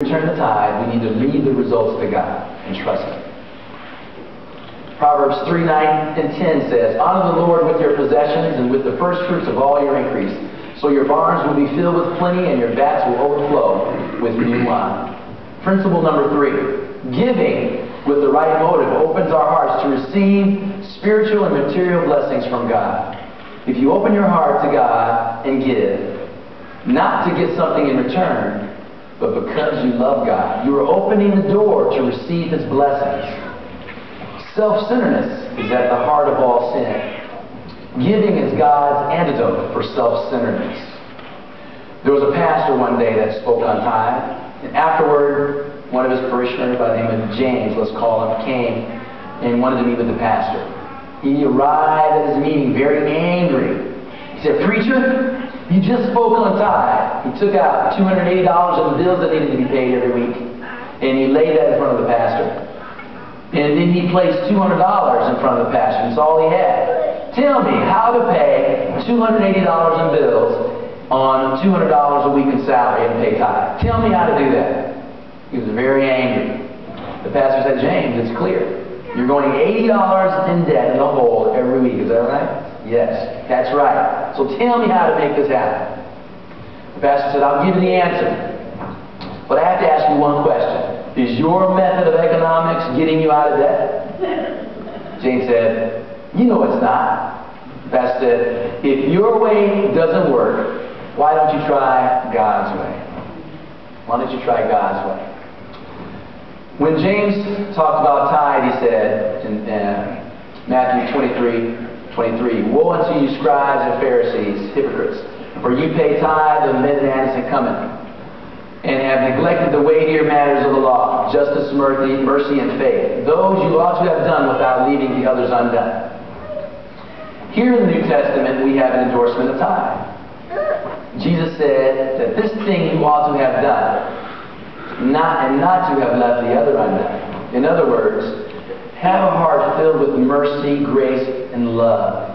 return the tithe, we need to leave the results to God and trust Him. Proverbs 3:9-10 says, "Honor the Lord with your possessions and with the first fruits of all your increase. So your barns will be filled with plenty and your vats will overflow with new wine." Principle number 3. Giving with the right motive opens our hearts to receive spiritual and material blessings from God. If you open your heart to God and give, not to get something in return, but because you love God, you are opening the door to receive His blessings. Self-centeredness is at the heart of all sin. Giving is God's antidote for self-centeredness. There was a pastor one day that spoke on tithe, and afterward, one of his parishioners by the name of James, let's call him, came and wanted to meet with the pastor. He arrived at his meeting very angry. He said, "Preacher, you just spoke on tithe." He took out $280 in bills that needed to be paid every week, and he laid that in front of the pastor. And then he placed $200 in front of the pastor. That's all he had. "Tell me how to pay $280 in bills on $200 a week in salary and pay tithe. Tell me how to do that." He was very angry. The pastor said, "James, it's clear. You're going $80 in debt in the hole every week. Is that right?" "Yes, that's right. So tell me how to make this happen." The pastor said, "I'll give you the answer. But I have to ask you one question. Is your method of economics getting you out of debt?" James said, "You know it's not." The pastor said, "If your way doesn't work, why don't you try God's way? Why don't you try God's way?" When James talked about tithe, he said in Matthew 23:23, "Woe unto you, scribes and Pharisees, hypocrites, for you pay tithe of mint, anise, and cumin, and have neglected the weightier matters of the law, justice, mercy, and faith. Those you ought to have done without leaving the others undone." Here in the New Testament, we have an endorsement of tithe. Jesus said that this thing you ought to have done, not to have left the other undone. In other words, have a heart filled with mercy, grace, and love.